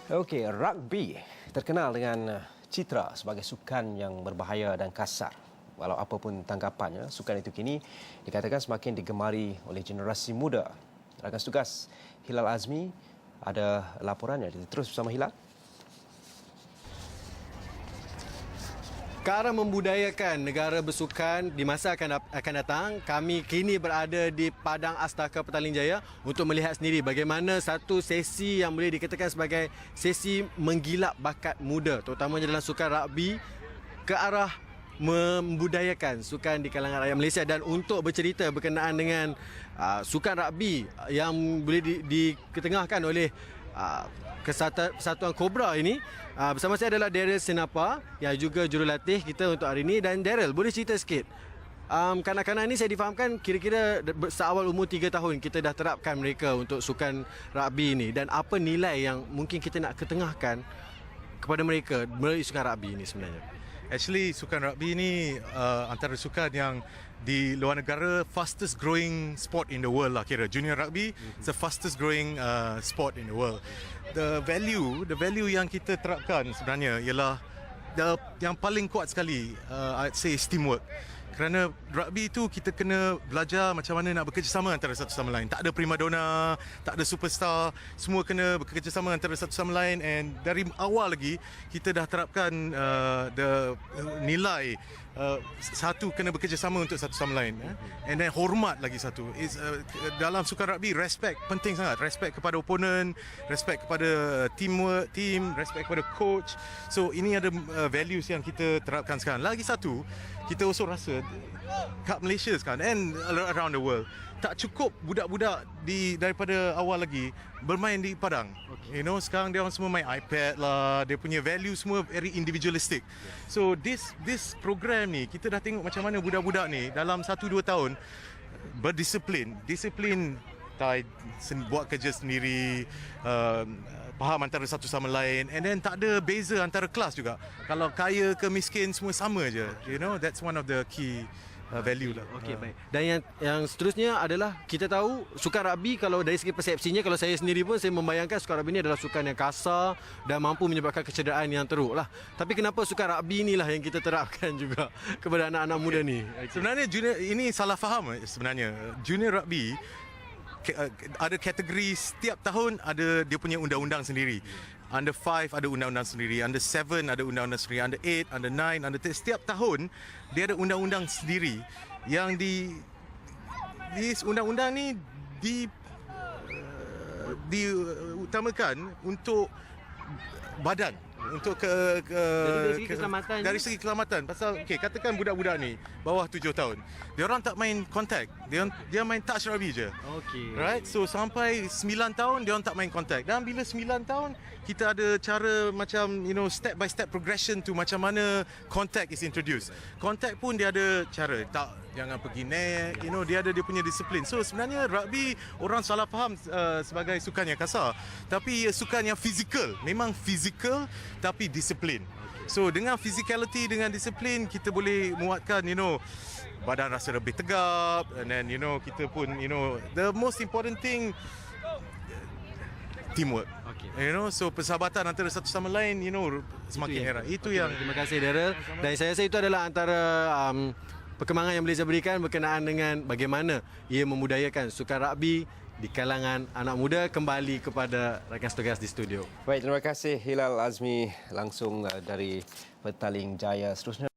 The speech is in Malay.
Okey, rugby terkenal dengan citra sebagai sukan yang berbahaya dan kasar. Walau apapun tanggapannya, sukan itu kini dikatakan semakin digemari oleh generasi muda. Rakan tugas Hilal Azmi ada laporannya. Terus bersama Hilal. Ke arah membudayakan negara bersukan di masa akan datang, kami kini berada di Padang Astaka Petaling Jaya untuk melihat sendiri bagaimana satu sesi yang boleh dikatakan sebagai sesi menggilap bakat muda, terutamanya dalam sukan rugby, ke arah membudayakan sukan di kalangan rakyat Malaysia. Dan untuk bercerita berkenaan dengan sukan rugby yang boleh diketengahkan oleh Kesatuan Kobra ini, bersama saya adalah Daryl Senapa yang juga jurulatih kita untuk hari ini. Dan Daryl, boleh cerita sikit, kanak-kanak ini saya difahamkan kira-kira seawal umur 3 tahun kita dah terapkan mereka untuk sukan rugby ini, dan apa nilai yang mungkin kita nak ketengahkan kepada mereka melalui sukan rugby ini sebenarnya? Actually, sukan rugby ni antara sukan yang di luar negara fastest growing sport in the world lah kira. Junior rugby is the fastest growing sport in the world. The value yang kita terapkan sebenarnya ialah yang paling kuat sekali, I'd say is teamwork. Kerana rugby tu kita kena belajar macam mana nak bekerjasama antara satu sama lain. Tak ada primadona, tak ada superstar, semua kena bekerjasama antara satu sama lain. And dari awal lagi kita dah terapkan nilai satu kena bekerjasama untuk satu sama lain, and then hormat lagi satu. Dalam sukan rugby, respect penting sangat. Respect kepada opponent, respect kepada team, respect kepada coach. So ini ada values yang kita terapkan sekarang. Lagi satu, kita also rasa kat Malaysia sekarang and around the world, tak cukup budak-budak daripada awal lagi bermain di padang. You know, sekarang dia orang semua main iPad lah, dia punya value semua very individualistic. So this program ni, kita dah tengok macam mana budak-budak ni dalam 1-2 tahun berdisiplin, buat kerja sendiri, faham antara satu sama lain, and then tak ada beza antara kelas juga. Kalau kaya ke miskin, semua sama je. You know, that's one of the key value lah. Okey, baik. Dan yang seterusnya adalah kita tahu sukan rugby, kalau dari segi persepsinya, kalau saya sendiri pun saya membayangkan sukan rugby ini adalah sukan yang kasar dan mampu menyebabkan kecederaan yang teruk lah. Tapi kenapa sukan rugby inilah yang kita terapkan juga kepada anak-anak muda ni? Sebenarnya junior ini salah faham sebenarnya. Junior rugby ada kategori, setiap tahun ada dia punya undang-undang sendiri. Under 5 ada undang-undang sendiri, under 7 ada undang-undang sendiri, under 8, under 9, under 10. Setiap tahun dia ada undang-undang sendiri yang di undang-undang ni diutamakan untuk badan, untuk dari segi keselamatan. Pasal katakan budak-budak ni bawah 7 tahun, dia orang tak main contact, dia main touch rugby je. Right, so sampai 9 tahun dia orang tak main contact. Dan bila 9 tahun kita ada cara macam, you know, step by step progression tu, macam mana contact is introduced. Contact pun dia ada cara, jangan pergi neck, you know, dia ada dia punya disiplin. So sebenarnya rugby orang salah faham sebagai sukan yang kasar, tapi sukan yang fizikal. Memang fizikal tapi disiplin. So dengan physicality, dengan disiplin, kita boleh muatkan, you know, badan rasa lebih tegap, and then, you know, kita pun, you know, the most important thing, teamwork. You know, so persahabatan antara satu sama lain, you know, semakin erat. Itu yang. Terima kasih, Daryl. Dan saya rasa itu adalah antara perkembangan yang boleh saya berikan berkenaan dengan bagaimana ia memudayakan sukan rugby di kalangan anak muda. Kembali kepada rakan tugas di studio. Baik, terima kasih Hilal Azmi langsung dari Petaling Jaya. Seterusnya